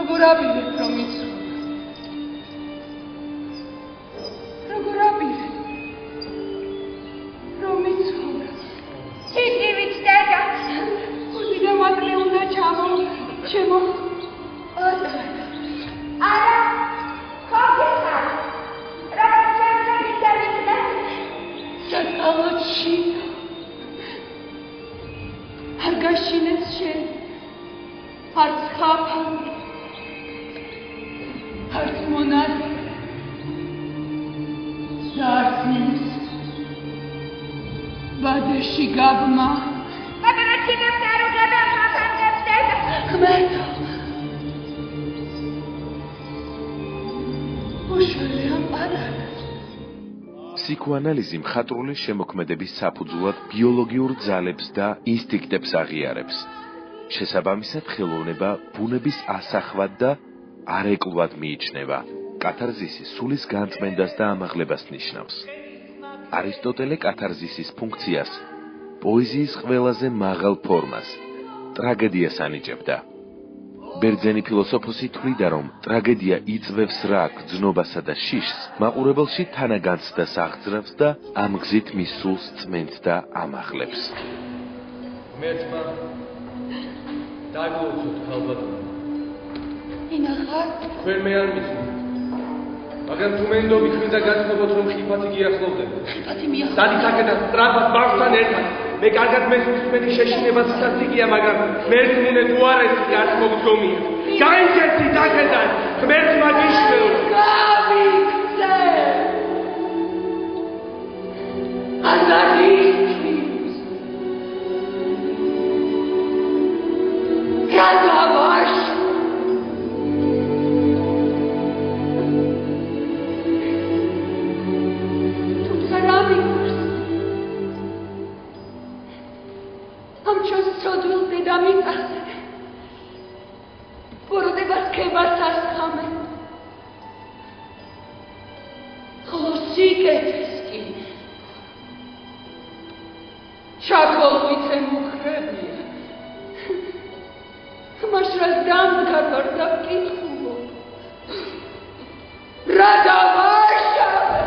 როგორ აპირებ რომ იცხოვრო? როგორ აპირებ რომ იცხოვრო? სიტივით დედა. უდიდა მადლი უნდა ჩამო, ჩემო. არა, ხოგეთან. რა შეიძლება დავიქნა? საკალოჩი. არ გაშინეს შენ. არ ხაფან. არ მონად. ზარს ბადეში გაბმა. პატარაჩინებს არ უგებენ ხაფანგებს დედა. ხმეტო. უშველიან პატარა. ფსიქოანალიზი მხატვრული შემოქმედების საფუძვლად ბიოლოგიურ ძალებს და ინსტინქტებს აღიარებს. შესაბამისად, ხელოვნება ბუნების ასახვად და არეკლვად მიიჩნევა. კათარზისი სულის განწმენდას და ამაღლებას ნიშნავს. არისტოტელე კათარზისის ფუნქციას პოეზიის ყველაზე მაღალ ფორმას, ტრაგედიას ანიჭებდა. ბერძენი ფილოსოფოსი თვლიდა, რომ ტრაგედია იწვევს რა გრძნობასა და შიშს, მაყურებელში თანაგანცდას აღძრავს და ამ გზით მის სულს წმენს და ამაღლებს. მეცმა დაგლოცოთ ქალბატონო. ინახარ? თქვენ მე არ მისმენთ. მაგრამ თუ მენდობით მინდა გაცნობოთ, რომ ხიფათი გიახლოვდება. ხიფათი მიახლოვდება. დადით აქედან სწრაფად ბავშვთან ერთად. მე კარგად მესმის თქვენი შეშინება სასტიკია, მაგრამ მერწმუნე თუ არ ეს არც მოგდგომია. გაიქცეთ აქედან, ღმერთმა გიშველო. გავიქცე. აზარისთვის. გადავაშ. თუმცა რა მიგვარს? ამ ჩვენს ცოდვილ დედამიწაზე ბოროტებას ქებას ასხამე. ხოლო სიკეთეს კი ჩაკოლვიცე მუხრებია. მაშრას დამდგარ ვარ და ვკითხულობ. რა დავაშავე?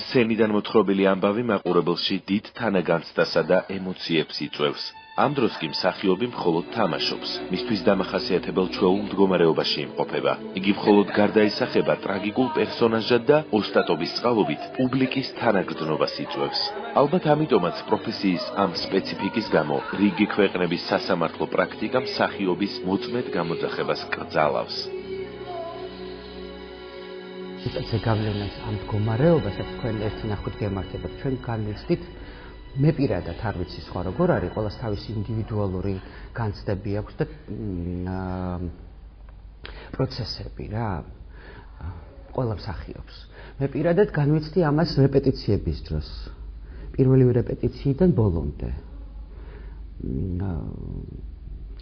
სცენიდან მოთხრობილი ამბავი მაყურებელში დიდ თანაგანცდასა და ემოციებს იწვევს. ამ დროს კი მსახიობი მხოლოდ თამაშობს. მისთვის დამახასიათებელ ჩვეულ მდგომარეობაში იმყოფება. იგი მხოლოდ გარდაისახება ტრაგიკულ პერსონაჟად და ოსტატობის წყალობით პუბლიკის თანაგრძნობას იწვევს. ალბათ ამიტომაც პროფესიის ამ სპეციფიკის გამო რიგი ქვეყნების სასამართლო პრაქტიკა მსახიობის მოწმედ გამოძახებას კრძალავს. ზეგავლენას ამ მდგომარეობასაც თქვენ ერთი ნახვით გემართებათ. ჩვენ განვიცდით, მე პირადად არ ვიცი სხვა როგორ არის, ყველას თავისი ინდივიდუალური განცდები აქვს და პროცესები რა. ყველა მსახიობს. მე პირადად განვიცდი ამას რეპეტიციების დროს. პირველი რეპეტიციიდან ბოლომდე.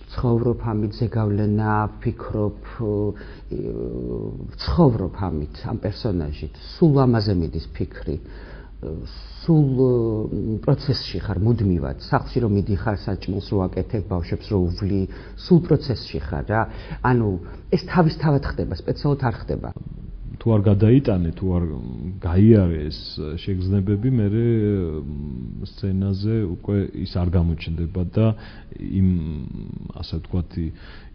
ცხოვრობ ამით ზეგავლენა, ფიქრობ, ცხოვრობ ამით, ამ პერსონაჟით. სულ ამაზე მიდის ფიქრი. სულ პროცესში ხარ მუდმივად. სახლში რომ მიდიხარ, საჭმელს რო აკეთებ, ბავშვებს რო უვლი, სულ პროცესში ხარ რა. ანუ ეს თავისთავად ხდება, სპეციალურად არ ხდება. თუ არ გადაიტანე, თუ არ გაიარე ეს შეგრძნებები, მე სცენაზე უკვე ის არ გამოჩნდება და იმ ასე ვთქვათი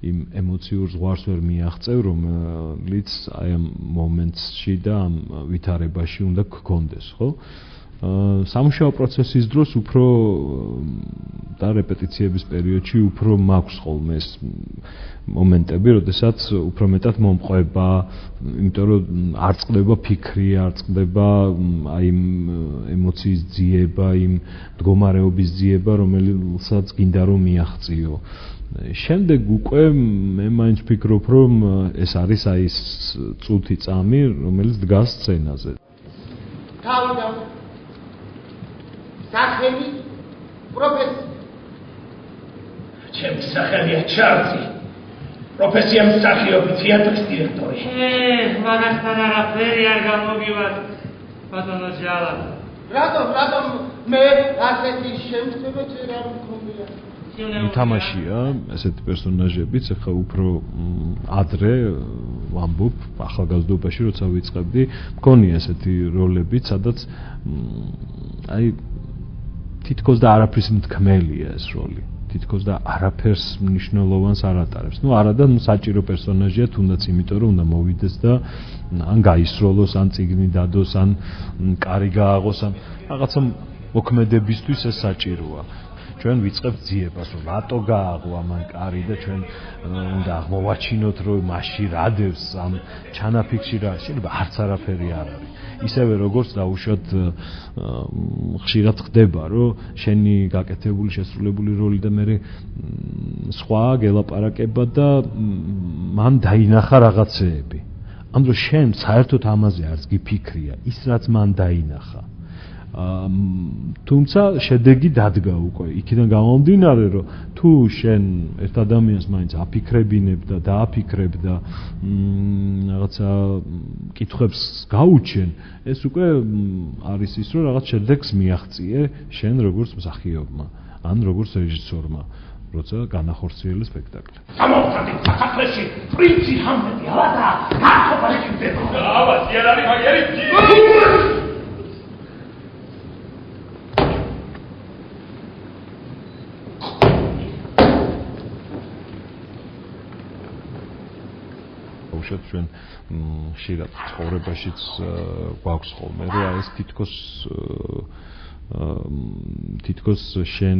იმ ემოციურ ზღვარს ვერ მიაღწევ, რომელიც აი ამ მომენტში და ამ ვითარებაში უნდა გქონდეს, ხო? სამუშაო პროცესის დროს უფრო და რეპეტიციების პერიოდში უფრო მაქვს ხოლმე ეს მომენტები, როდესაც უფრო მეტად მომყვება, იმიტომ რომ არ წყდება ფიქრი, არ წყდება აი იმ ემოციის ძიება, იმ მდგომარეობის ძიება, რომელსაც გინდა რომ მიაღწიო. შემდეგ უკვე მე მაინც ვფიქრობ, რომ ეს არის აი ეს წუთი წამი, რომელიც დგას სცენაზე. თავიდან სახელი პროფესია. ჩემი სახელია ჩარლზი. პროფესია მსახიობი, თეატრის დირექტორი. მაგასთან არაფერი არ გამოგივართ, ბატონო ჯალა. რატომ მე ასეთი შემწმებით არ მქონია. ითამაშია ესეთი პერსონაჟებიც, ახლა უფრო ადრე ვამბობ, ახალგაზრდობაში როცა ვიწყებდი, მქონია ესეთი როლებიც, სადაც აი თითქოს და არაფრის მთქმელია ეს როლი. თითქოს და არაფერს მნიშვნელოვანს არ ატარებს. არა და საჭირო პერსონაჟია თუნდაც იმიტომ რომ უნდა მოვიდეს და ან გაისროლოს, ან წიგნი დადოს, ან კარი გააღოს, ან რაღაცა მოქმედებისთვის ეს საჭიროა. ჩვენ ვიწყებთ ძიებას, რომ რატო გააღო ამან კარი და ჩვენ უნდა აღმოვაჩინოთ, რომ მასში რადევს ამ ჩანაფიქში რა, შეიძლება არც არაფერი არ არის. ისევე როგორც დაუშვათ ხშირად ხდება, რომ შენი გაკეთებული შესრულებული როლი და მე სხვა გელაპარაკება და მან დაინახა რაღაცეები. ამ დროს შენ საერთოდ ამაზე არც გიფიქრია, ის რაც მან დაინახა. თუმცა შედეგი დადგა უკვე იქიდან გამომდინარე რომ თუ შენ ერთ ადამიანს მაინც აფიქრებინებ და დააფიქრებ და რაღაცა კითხვებს გაუჩენ ეს უკვე არის ის რომ რაღაც შედეგს მიაღწიე შენ როგორც მსახიობმა ან როგორც რეჟისორმა როცა განახორციელე სპექტაკლი. გამოვხდი საქართველოში პრინცი ჰამლეტი ალადა ქართობაში ხდება. აბა ზიანარი მაგერი ჩვენ ხშირად ცხოვრებაშიც გვაქვს ხოლმე რომ ეს თითქოს შენ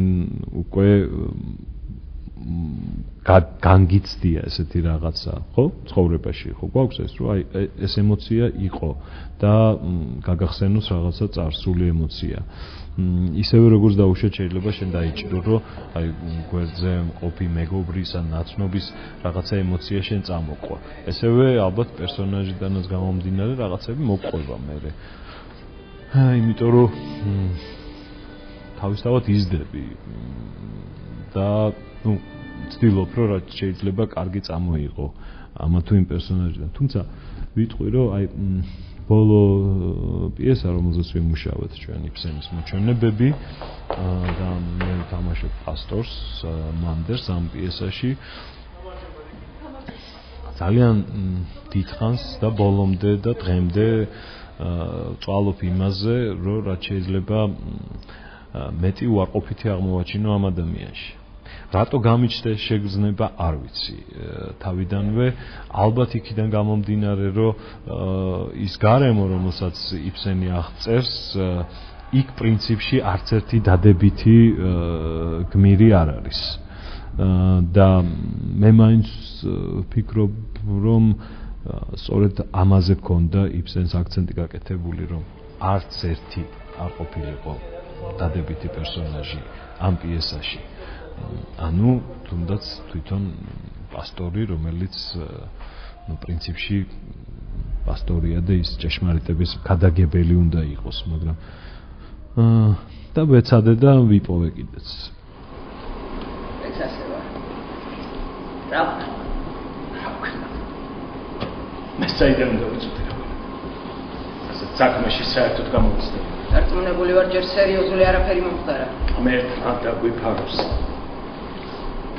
უკვე განგიცდია ესეთი რაღაცა, ხო? ცხოვრებაში ხო გვაქვს ეს რომ აი ეს ემოცია იყო და გაგახსენოს რაღაცა წარსული ემოცია. ისევე როგორც დაუშვათ შეიძლება შენ დაიჭირო რომ აი გვერდზე მყოფი მეგობრის ან ნაცნობის რაღაცა ემოცია შენ წამოყვა. ესევე ალბათ პერსონაჟიდანაც გამომდინარე რაღაცები მოგყვება მერე. იმიტომ რომ თავისთავად იზრდები და ვცდილობ რომ რაც შეიძლება კარგი წამოიღო ამა თუ იმ პერსონაჟიდან. თუმცა ვიტყვი რომ აი ბოლო პიესა რომელზეც ვიმუშავეთ ჩვენ იფსენის მოჩვენებები და მე ვთამაშობ პასტორს მანდერს ამ პიესაში ძალიან დიდხანს და ბოლომდე და დღემდე ვწვალობ იმაზე რომ რაც შეიძლება მეტი უარყოფითი აღმოვაჩინო ამ ადამიანში. რატო გამიჩნდა შეგრძნება არ ვიცი თავიდანვე ალბათ იქიდან გამომდინარე რომ ის გარემო რომელსაც იფსენი აღწერს იქ პრინციპში არც ერთი დადებითი გმირი არ არის და მე მაინც ვფიქრობ რომ სწორედ ამაზე ქონდა იფსენს აქცენტი გაკეთებული რომ არც ერთი არ ყოფილიყო დადებითი პერსონაჟი ამ პიესაში. ანუ თუნდაც თვითონ პასტორი რომელიც პრინციპში პასტორია და ის ჭეშმარიტების გადაგებელი უნდა იყოს მაგრამ და ვეცადე და ვიპოვე კიდეც ეს ასე ვარ რა მე საიდან უნდა ვიცოდე რა ასე საქმეში საერთოდ გამოვიცდი დარწმუნებული ვარ ჯერ სერიოზული არაფერი მომხდარა მე თან დაგვიფაროს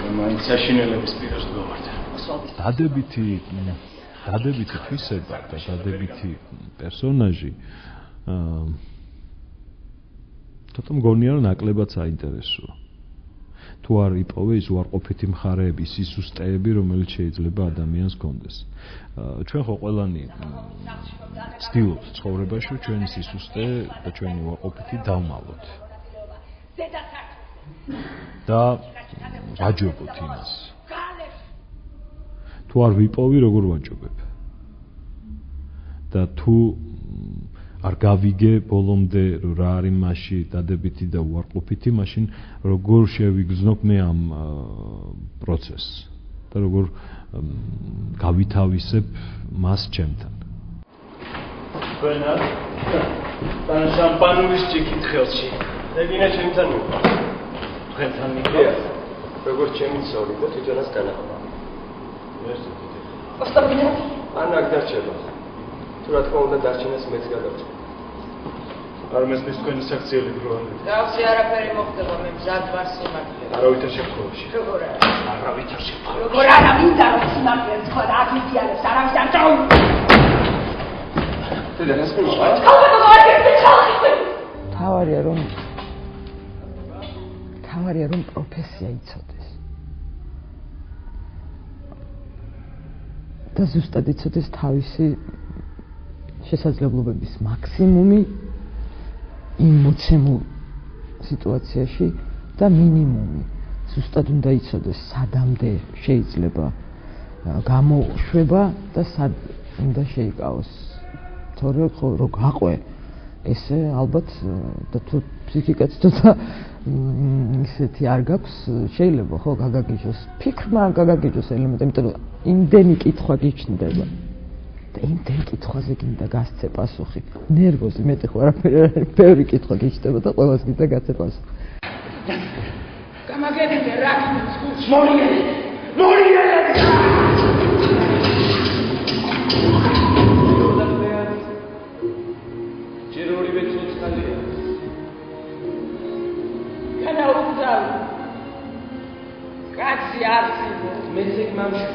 მაინც საშინელების პირას ვდოვართ. დადებითი თვისება და დადებითი პერსონაჟი თვითონ მგონია რომ ნაკლებად საინტერესოა. თუ არ იპოვე ის უარყოფითი მხარეები, ის სისტემები, რომელიც შეიძლება ადამიანს გქონდეს. ჩვენ ხო ყველანი ვცდილობთ ცხოვრებაში ჩვენი სისტემი და ჩვენი უარყოფითი დავმალოთ. და ვაჯობოთ იმას. თუ არ ვიპოვი, როგორ ვაჯობებ? და თუ არ გავიგე ბოლომდე რა არის მასში დადებითი და უარყოფითი, მაშინ როგორ შევიგრძნობ მე ამ პროცესს და როგორ გავითავისებ მას ჩემთან. ვენა? თან შამპანურის ჭიქით ხელში. რეგინა ჩემთან მიყვარს. თქვენთან მიყვარს. როგორც ჩემი ცოლი და თვითონაც განაყვა. მერსი დიდი. ostapinat ან აქ დარჩება. თუ რა თქმა უნდა დარჩენას მეც გადავწყვეტ. არ მესმის თქვენი საქციელი პროვანტი. Რავსი არაფერი მოხდება, მე მზად ვარ სიმართლე. არავითარ შემთხვევაში. როგორ არა? არავითარ შემთხვევაში. როგორ არა მინდა რომ სიმართლე თქვა და აკრიტიკებს არავის არ დაუ. დედა რას მოვა? თავარია რომ პროფესია იცოდეს. და ზუსტად იცოდეს თავისი შესაძლებლობების მაქსიმუმი იმ მოცემულ სიტუაციაში და მინიმუმი. ზუსტად უნდა იცოდეს სადამდე შეიძლება გამოშვება და სად უნდა შეიკავოს. თორე რო გაყვე ესე ალბათ და თუ ფსიქიკაც ცოტა ისეთი არ გაქვს შეიძლება ხო გაგაგიჟოს ფიქრმა არ გაგაგიჟოს ელემენტი იმიტომ რომ იმდენი კითხვა გიჩნდება და იმდენი კითხვაზე გინდა გასცე პასუხი ნერვოზი მეტი ხო არაფერი ბევრი კითხვა გიჩნდება და ყველას გინდა გასცე პასუხი გამაგებინე რა გინდა მორიელი კაცი არცი მეცეკ მამში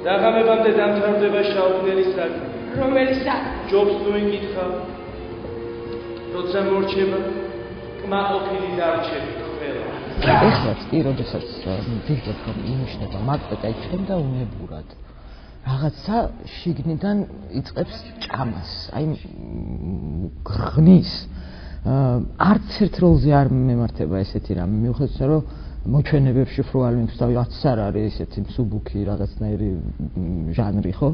დაღამებამდე დამთავრდება შავდნელი საქმე რომელი საქმე ჯობს თუ იკითხა როცა მორჩება კმაყოფილი დარჩები ყველა ეხლაც კი როდესაც ვიგებ რომ ინიშნება მაკბეტა იქნებ და უნებურად რაღაცა შიგნიდან იწყებს ჭამას აი გრღნის არც ერთ როლზე არ მემართება ესეთი რამე მიუხედავად რომ მოჩვენებებში ფრუალინგს და რაც არ არის ესეთი მსუბუქი რაღაცნაირი ჟანრი ხო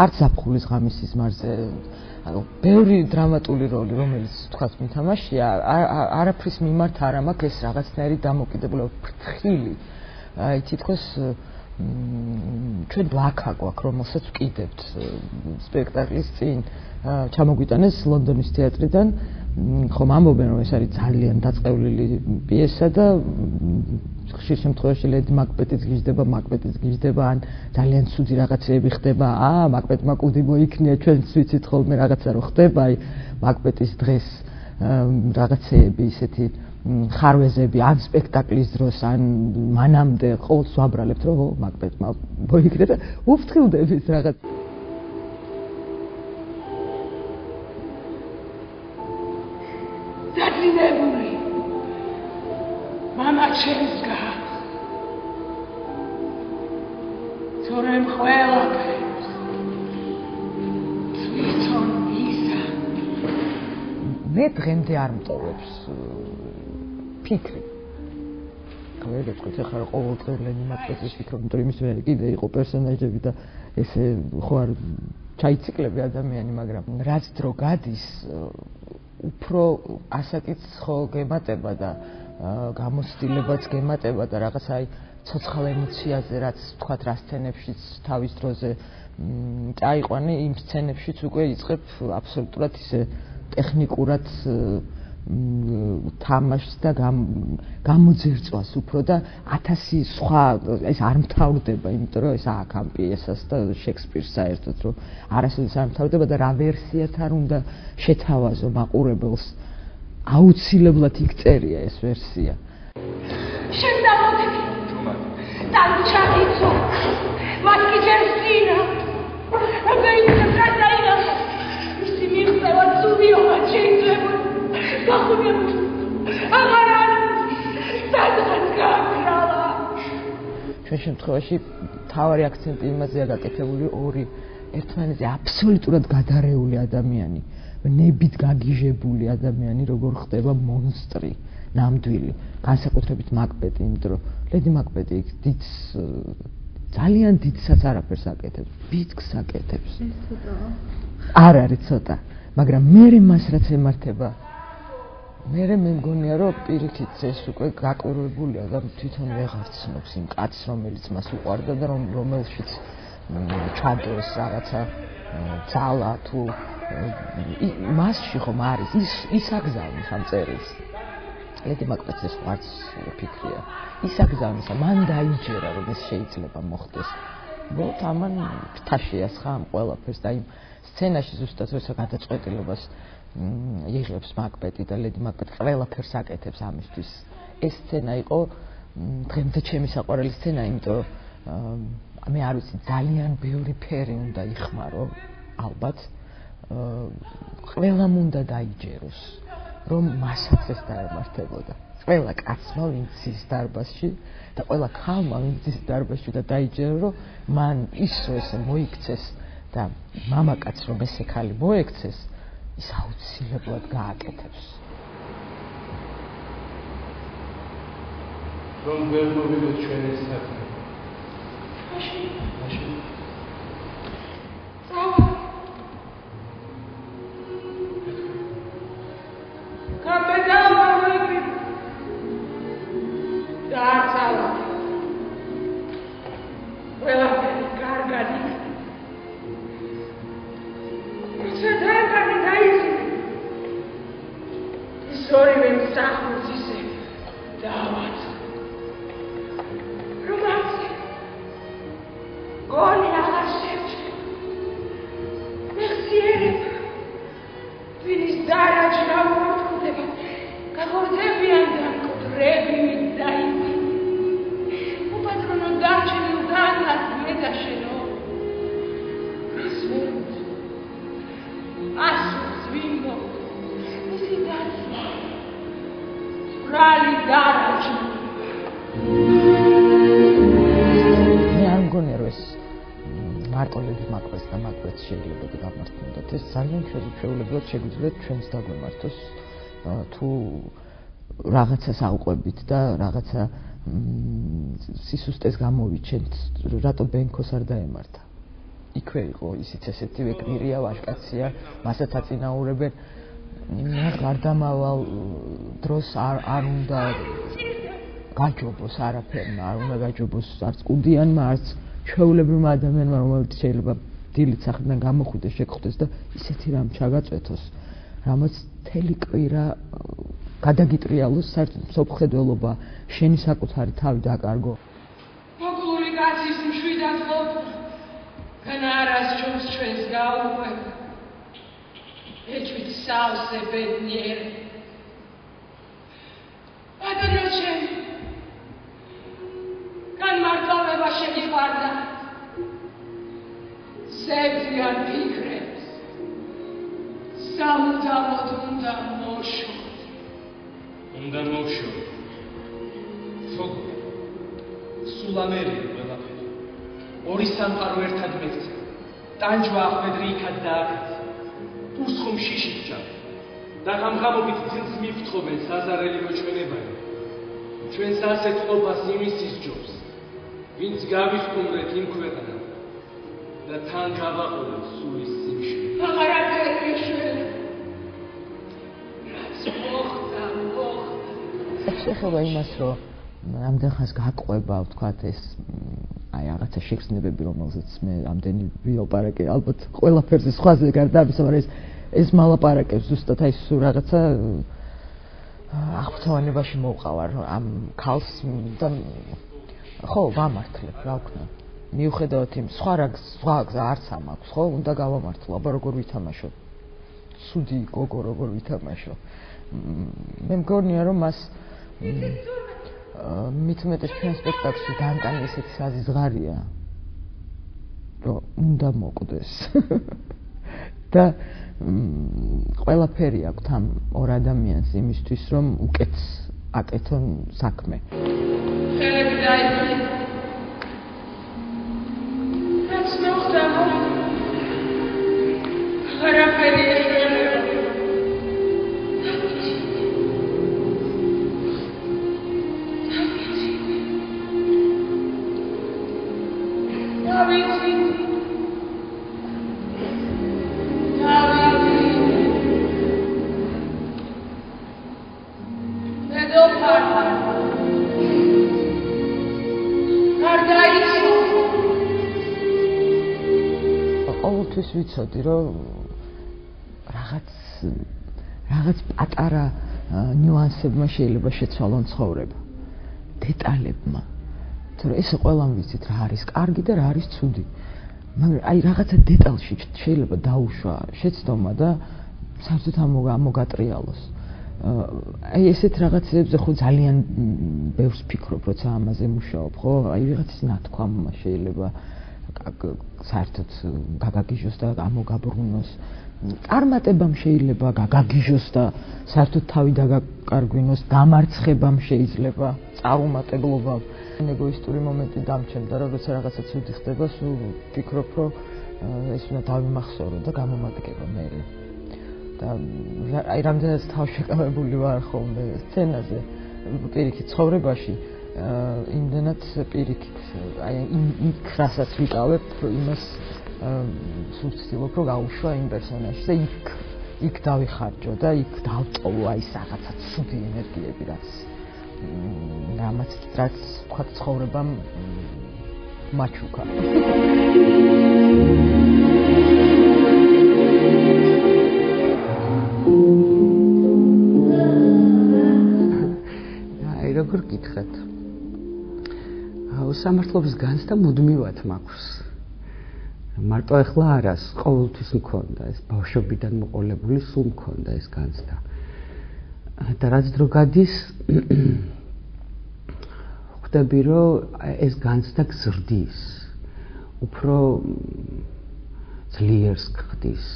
არც ზაფხულის ღამის სიზმარზე ანუ ბევრი დრამატული როლი რომელიც თქვათ მითამაშია არაფრის მიმართ არ მაქვს ეს რაღაცნაირი დამოკიდებულება ფრთხილი აი თითქოს ჩვენ ბლაკა გვაქვს რომელსაც ვკიდებთ სპექტაკლის წინ ჩამოგვიტანეს ლონდონის თეატრიდან ხომ ამბობენ რომ ეს არის ძალიან დაწყევლილი პიესა და ხშირ შემთხვევაში ლედი მაკბეტიც გიждდება ან ძალიან ცუდი რაღაცები ხდება მაკბეტმა კუდი მოიქნია ჩვენც ვიცით ხოლმე რაღაცა რო ხდება აი მაკბეტის დღეს რაღაცეები ისეთი ხარვეზები ან სპექტაკლის დროს ან მანამდე ყოველს ვაბრალებთ რომ მაკბეტმა მოიქნია და უფრთხილდებით რაღაც დაძინებული მამა ჩემსგა თორემ ყველაფერს თვითონ ისა მე დღემდე არ მტოვებს ფიქრი გავიგეთ ხარ ყოველდღიურლენი მაკბეტის ფიქრობ იმიტომ იმის მე კიდე იყო პერსონაჟები და ესე ხო არ ჩაიციკლები ადამიანი მაგრამ რაც დრო გადის უფრო ასაკიც ხო გემატება და გამოცდილებაც გემატება და რაღაც აი ცოცხალ ემოციაზე რაც თქვათ რა სცენებშიც თავის დროზე წაიყვანე იმ სცენებშიც უკვე იწყებ აბსოლუტურად ისე ტექნიკურად თამაშს და გამოძერწვას უფრო და 1000 სხვა ეს არ მთავრდება იმიტომ რომ ეს აქ ამ პიესას და შექსპირს საერთოდ რომ არასოდეს არ მთავრდება და რა ვერსიათ არ უნდა შეთავაზო მაყურებელს აუცილებლად იქ წერია ეს ვერსია შენ დამოდი დაუჩაიცო მათი ჯერსინა აბეინა ტრადაინა ისი მიხსევა ცუდიობა შეიძლება გახუნებულ აღარ არის სადღაც გააკრალა ჩვენ შემთხვევაში თავარი აქცენტი იმაზეა გაკეთებული ორი ერთმანეთზე აბსოლუტურად გადარეული ადამიანი ნებით გაგიჟებული ადამიანი როგორ ხდება მონსტრი ნამდვილი განსაკუთრებით მაკბეტი იმიტომ რომ ლედი მაკბეტი დიდს ძალიან დიდსაც არაფერს აკეთებს ბიძგს აკეთებს არ არის ცოტა მაგრამ მე მას რაც ემართება მე მგონია რომ პირიქით ეს უკვე გაკვირვებულია და თვითონ ვეღარ ცნობს იმ კაცს რომელიც მას უყვარდა და რომელშიც ჩადოს რაღაცა ძალა თუ მასში ხომ არის ის აგზავნის ამ წერილს ლედი მაკბეტს ვარც ფიქრია ის აგზავნის მან დაიჯერა რომ ეს შეიძლება მოხდეს вот ამან ფთაშიას ხა ამ ყველაფერს და იმ სცენაში ზუსტად როცა გადაწყვეტილებას იღებს მაკბეტი და ლედი მაკბეტი ყველაფერს აკეთებს ამისთვის ეს სცენა იყო დღემდე ჩემი საყვარელი სცენა იმიტომ მე არ ვიცი ძალიან ბევრი ფერი უნდა იხმარო ალბათ ყველამ უნდა დაიჯეროს რომ მასაც ეს დაემართებოდა ყველა კაცმა ვინც ის დარბაზში და ყველა ქალმა ვინც ის დარბაზში და დაიჯერო რომ მან ის რომ ესე მოიქცეს და მამაკაც რომ ესე ქალი მოექცეს ის აუცილებლად გააკეთებს რომ ვერ მოვიდოთ ჩვენ ეს საქმე მაშინ შეგვიძლიათ ჩვენს დაგვემართოს თუ რაღაცას ავყვებით და რაღაცა სისუსტეს გამოვიჩენთ რატო ბენქოს არ დაემართა იქვე იყო ისიც ესეთივე გმირია ვაჟკაცია მასაც აწინაურებენ გარდამავალ დროს არ უნდა გაჯობოს არაფერმა არ უნდა გაჯობოს არც კუდიანმა არც ჩვეულებრივმა ადამიანმა რომელიც შეიძლება დილით სახლიდან გამოხვიდეს შეგხვდეს და ისეთი რამ ჩაგაწვეთოს რამაც მთელი კვირა გადაგიტრიალოს საერთოდ მსოფლმხედველობა შენი საკუთარი თავი დაკარგო მოგლული კაცის მშვიდად ყოფნა განარას ჩვენს გაუყვება ეჭვით სავსე ბედნიერი ბატონო ჩემი განმარტოვება შეგიყვარდა ზებზიან ფიქრებს სამუდამოდ უნდა მოშოთ თოგ სულ ამერია ყველაფერი ორი სამყარო ერთად მექცა ტანჯვა ახვედრი იქად დააკეთა უსხომ შიშიჭა და ღამღამობით ძილს მიფრთხობენ საზარელი მოჩვენებანი ჩვენს ასეთ ყოფას იმისთვის ჯობს ვინც გავიხუმრეთ იმ ქვეყნად და თან გავაყოლოთ სულის სიმშვიდე აღარაფერი შველი რაც მოხდა შეხება იმას რომ ამდენ ხანს გაყვება ვთქვათ ეს აი რაღაცა შეგრძნებები რომელზეც მე ამდენი ვილაპარაკე ალბათ ყველაფერზე სხვაზე გარდა ამისა მაგრამ ეს მალაპარაკებს ზუსტად აი სულ რაღაცა აღფრთოვანებაში მოვყავარ ამ ქალს და ხო ვამართლებ რა ვქნა მიუხედავად იმ სხვა გზა არც ამაქვს ხო უნდა გავამართლო აბა როგორ ვითამაშო ცუდი გოგო როგორ ვითამაშო მე მგონია რომ მას მithumetes ჩვენ სპექტაკლში დანკანი ესეთი საზღარია რომ უნდა მოკვდეს და ყველაფერი აქვს ამ ორ ადამიანს იმისთვის რომ უკეთს აკეთონ საქმე ხელები დაიწყო რაც მოხდა აღარაფერი ყოველთვის ვიცოდი რომ რაღაც პატარა ნიუანსებმა შეიძლება შეცვალონ ცხოვრება დეტალებმა თორე ესე ყველამ ვიცით რა არის კარგი და რა არის ცუდი. მაგრამ აი რაღაცა დეტალში შეიძლება დაუშვა შეცდომა და საერთოდ ამოგატრიალოს. აი ესეთ რაღაცებზე ხო ძალიან ბევრს ფიქრობ, როცა ამაზე მუშაობ, ხო? აი ვიღაცის ნათქვამა შეიძლება საერთოდ გაგაგიჟოს და ამოგაბრუნოს. წარმატებამ შეიძლება გაგაგიჟოს და საერთოდ თავი დაგაკარგვინოს, დამარცხებამ შეიძლება წარუმატებლობამ. ეგოისტური მომენტი დამჩნდა, როცა რაღაცა ცუდი ხდება, სულ ვფიქრობ, რომ ეს უნდა დავიმახსოვრო და გამომადგება მე. და აი რამდენად თავშეკავებული ვარ ხოლმე სცენაზე, პირიქით ცხოვრებაში, იმდენად პირიქით, აი იქ რასაც ვიკავებ, იმას სულ ვცდილობ, რომ გავუშვა იმ პერსონაჟს და იქ დავიხარჯო და იქ დავტოვო აი რაღაცა ცუდი ენერგიები, რაც თქვა ცხოვრებამ მაჩუქა. აი როგორ გითხეთ? სამართლობის განცდა მუდმივად მაქვს. მარტო ახლა არას, ყოველთვის მქონდა ეს ბავშვობიდან მოყოლებული, სულ მქონდა ეს განცდა. და რაც დრო გადის, ხვდები, რომ ეს განცდა გზრდის, უფრო ძლიერს გხდის,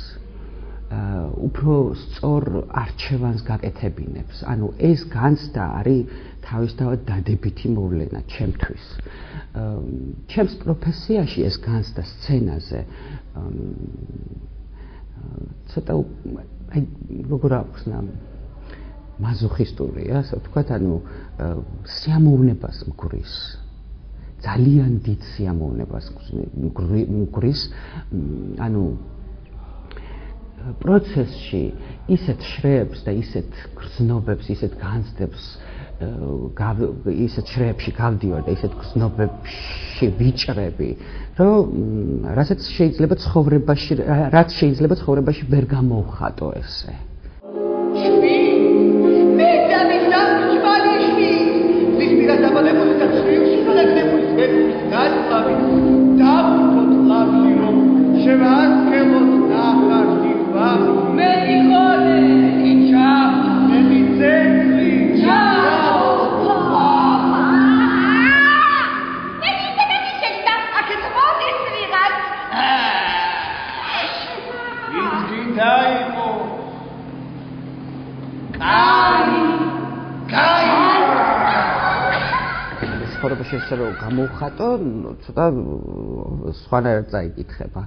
უფრო სწორ არჩევანს გაკეთებინებს. ანუ ეს განცდა არის თავისთავად დადებითი მოვლენა ჩემთვის. ჩემს პროფესიაში ეს განცდა სცენაზე ცოტა აი როგორ ახსნა მაზოხისტურია, ასე ვთქვათ, ანუ სიამოვნებას მგრის. ძალიან დიდ სიამოვნებას მგრის, ანუ პროცესში ისეთ შრეებს და ისეთ გრძნობებს, ისეთ განცდებს ისეთ შრეებში გავდივარ და ისეთ გრძნობებში ვიჭრები, რომ რაც შეიძლება ცხოვრებაში ვერ გამოვხატო ესე. ესე რომ გამოვხატო, ცოტა სხვანაირად წაიკითხება.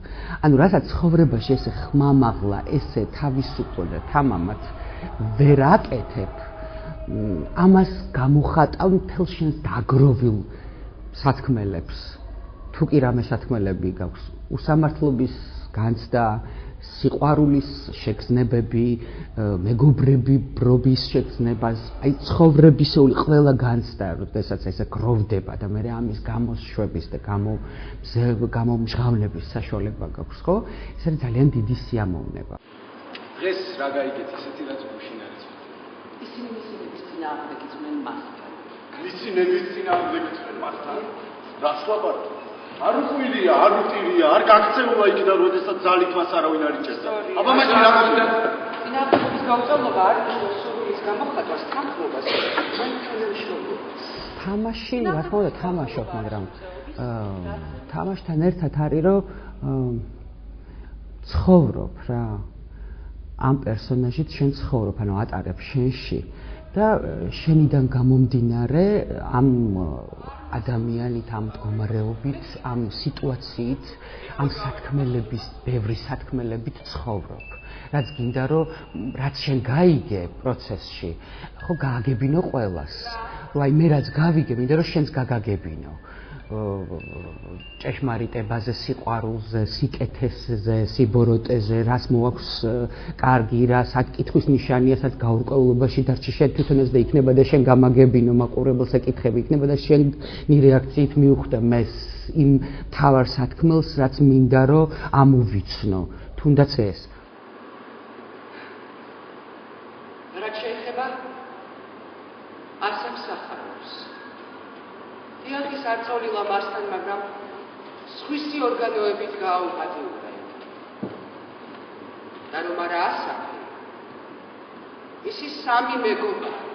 ანუ რასაც ცხოვრებაში ესე ხმამაღლა, ესე თავისუფლად და თამამად ვერ აკეთებ, ამას გამოვხატავ მთელ შენს დაგროვილ სათქმელებს. თუ კი რამე სათქმელები გაქვს, უსამართლობის განცდა, სიყვარულის შეგრძნებები, მეგობრები, ბრობის შეგრძნებას, აი ცხოვრებისეული ყველა განცდა, როდესაც ესე გროვდება და მე ამის გამოშვების და გამომჟღავნების საშუალება გაქვს, ხო? ეს არის ძალიან დიდი სიამოვნება. დღეს რა გაიგეთ ისეთი რაც გუშინ არის? ისინი მისინების წინააღმდეგ იწვნენ მასთან. მისინების წინააღმდეგ იწვნენ მასთან? რა სხვაბართ? არ უყვირია, არ უტირია, არ გაქცეულა იქიდან, როდესაც ძალით მას არავინ არ იჭერდა. აბა მაშინ რა გქონდა? წინააღმდეგობის გაუწევლობა არ იყო სურვილის გამოხატვას თანხმობას, ჩვენ ხელშეუხლო. თამაში, რა თქმა უნდა, თამაშობ, მაგრამ თამაშთან ერთად არის, რომ ცხოვრობ რა. ამ პერსონაჟით შენ ცხოვრობ, ანუ ატარებ შენში და შენიდან გამომდინარე ამ ადამიანით, ამ მდგომარეობით, ამ სიტუაციით, ამ სათქმელების, ბევრი სათქმელებით ცხოვრობ. რაც გინდა რომ რაც შენ გაიგე პროცესში, ხო გააგებინო ყველას. რომ აი მე რაც გავიგე, მინდა რომ შენც გაგაგებინო. ჭეშმარიტებაზე, სიყვარულზე, სიკეთესზე, სიბოროტეზე, რას მოაქვს კარგი, რა საკითხვის ნიშანია, სადაც გაურკვევლობაში დარჩი შენ თვითონაც და იქნება და შენ გამაგებინო მაყურებელს ეკითხები, იქნება და შენი რეაქციით მიუხვდა მეს იმ თავარ სათქმელს, რაც მინდა რომ ამოვიცნო, თუნდაც ეს. რაც შეეხება არსებს სახარობს. დიახის არწოლილა მასთან, მაგრამ სხვისი ორგანოებით გააუპატიურა. და რომ არა ასაკი, ისი სამი მეგობარი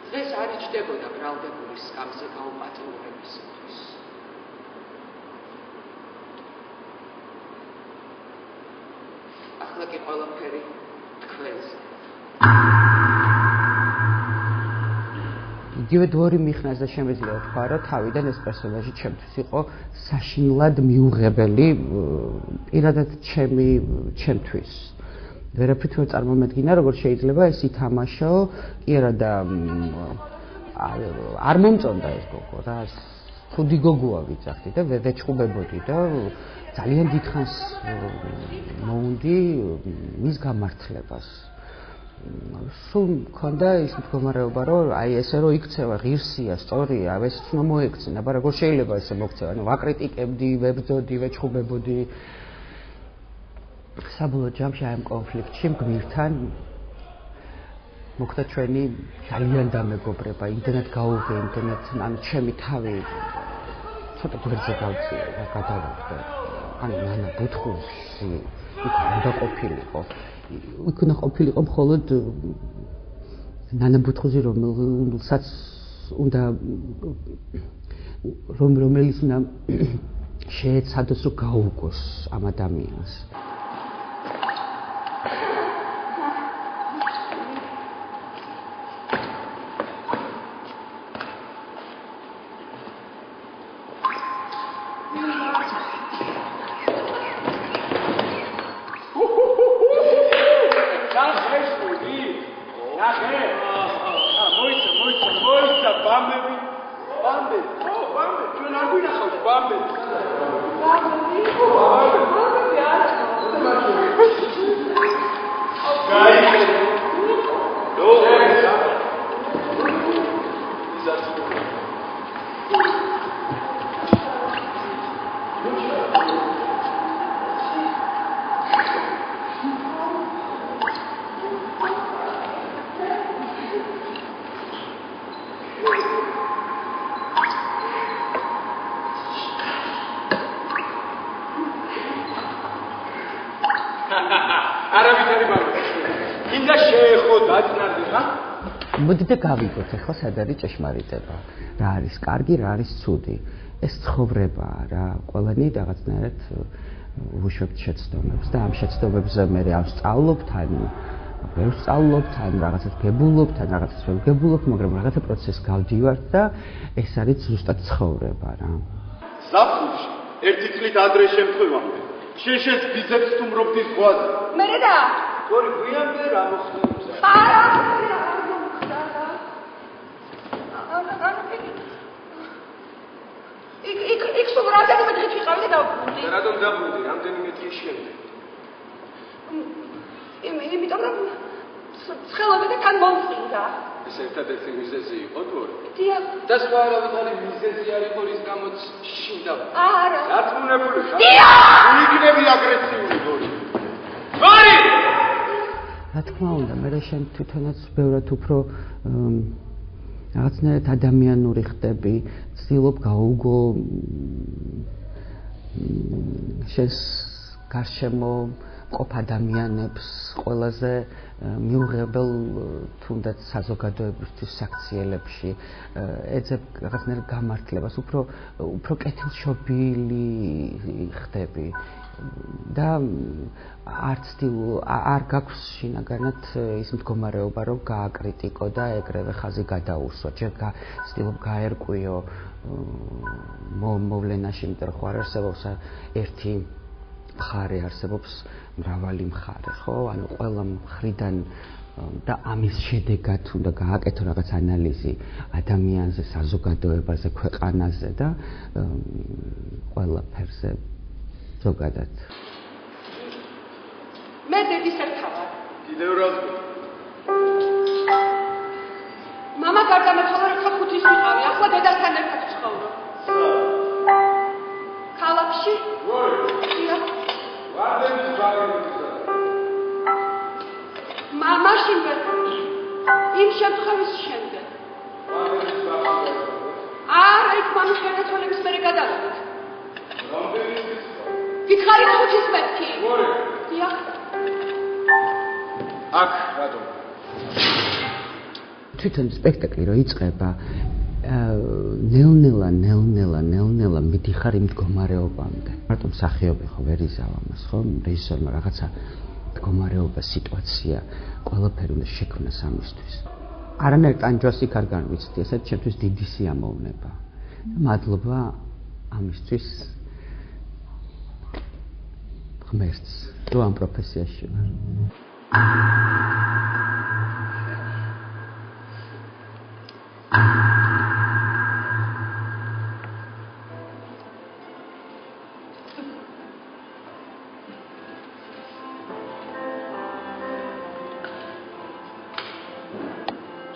დღეს არ იჯდებოდა ბრალდებული სკამზე გაუპატიურებისთვის. ახლა კი ყველაფერი თქვენზე. იგივე დორი მიხნას და შემიძლია ვთქვა, რომ თავიდან ეს პერსონაჟი ჩემთვის იყო საშინლად მიუღებელი, პირადად ჩემთვის. ვერაფრით ვერ წარმომედგინა, როგორც შეიძლება ეს ითამაშო, კი არა და არ მომწონდა ეს გოგო რა, ხუდი გოგოა ვიცახდი და ვეჩხუბებოდი და ძალიან დიდხანს მოუნდი მის გამართლებას. სულ მქონდა ის მდგომარეობა, რომ აი ესე რომ იქცევა ღირსია, სწორია, ეს უნდა მოექცენა, მაგრამ როგორ შეიძლება ესე მოქცევა? ანუ ვაკრიტიკებდი, ვებრძოდი, ვეჩხუბებოდი. საბოლოო ჯამში აი ამ კონფლიქტში გმირთან მოხდა ჩვენი ძალიან დამეგობრება, იმდენად გაუღე, იმდენად ანუ ჩემი თავი ცოტა გვერდზე გავწია და გადავახტე. ანუ ნანა ბუთხუზი იქ უნდა ყოფილიყო. იქ უნდა ყოფილიყო მხოლოდ ნანა ბუთხუზი, რომელსაც უნდა რომელიც უნდა შეეცადოს რომ გაუგოს ამ ადამიანს. მოდით გავიგოთ ახლა სად არის ჭეშმარიტება, რა არის კარგი, რა არის ცუდი. ეს ცხოვრებაა რა, ყველანი რაღაცნაირად ვუშვებთ შეცდომებს და ამ შეცდომებზე მე ავსწავლობ, თან ვერ ვსწავლობ, თან რაღაცას გებულობ, თან რაღაცას ვერ გებულობ, მაგრამ რაღაცა პროცესს გავდივართ და ეს არის ზუსტად ცხოვრება რა. ზაფხულში ერთი წლით ადრე შემთხვევამდე შეშეს ბიზებს სტუმრობდი ზღვაზე. მე რა? თორე გვიანზე რა მოხდა? არა. იქ სულ რამდენიმე დღით ვიყავი და დავბრუნდი. და რატომ დავბრუნდი? რამდენიმე დღის შემდეგ? იმიტომ რომ ცხელობდი და თან მომწინდა. ეს ერთადერთი მიზეზი იყო თორე? დიახ. და სხვა არავითარი მიზეზი არ იყო, რის გამოც შინდა? არა. დათმუნებული ხარ? დიახ! იქნები აგრესიული გორი. გორი! რა თქმა უნდა, მე შენ თვითონაც ბევრად უფრო რაღაცნაირად ადამიანური ხდები, ცდილობ გაუგო შენს გარშემო ყოფ ადამიანებს ყველაზე მიუღებელ თუნდაც საზოგადოებისთვის საქციელებში ეძებ რაღაცნაირად გამართლებას, უფრო კეთილშობილი ხდები და არ გაქვს შინაგანად ის მდგომარეობა, რომ გააკრიტიკო და ეგრევე ხაზი გადაურსო. ჯერ ცდილობ გაერკვიო მოვლენაში, იმიტომ რომ არ არსებობს ერთი მხარე, არსებობს მრავალი მხარე, ხო? ანუ ყველა მხრიდან და ამის შედეგად უნდა გააკეთო რაღაც ანალიზი ადამიანზე, საზოგადოებაზე, ქვეყანაზე და ყველაფერზე ზოგადად. მე დედის ერთა ვარ. კიდევ რას? მამა გარდამეცვალა, როცა 5 თვის ვიყავი, ახლა დედასთან ერთად ვცხოვრობ. ქალაქში? დიახ. ვარდენის ბაგერისა. მაშინ იმ შემთხვევის შემდეგ. ვარდენის ბაგერისა. სამი გარდაცვალების მერე გადავიდეთ. რამდენი ის? გითხარით 5-ის მეთქი. მორი. დიახ. აქ რატომ? თვითონ სპექტაკლი რო იწყება, ნელ-ნელა მიდიხარ იმ მდგომარეობამდე. მარტო მსახიობი ხო ვერ იზავა მას, ხო? რეჟისორმა რაღაცა მდგომარეობა, სიტუაცია, ყველაფერი უნდა შექმნას ამისთვის. არანაირ ტანჯვას იქ არ განვიცდი, ესეც ჩემთვის დიდი სიამოვნება. მადლობა ამისთვის ღმერთს, რომ ამ პროფესიაში ვარ.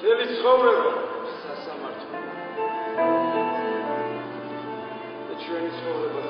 ძელი ცხოვრება სასამართლო და ჩვენი ცხოვრება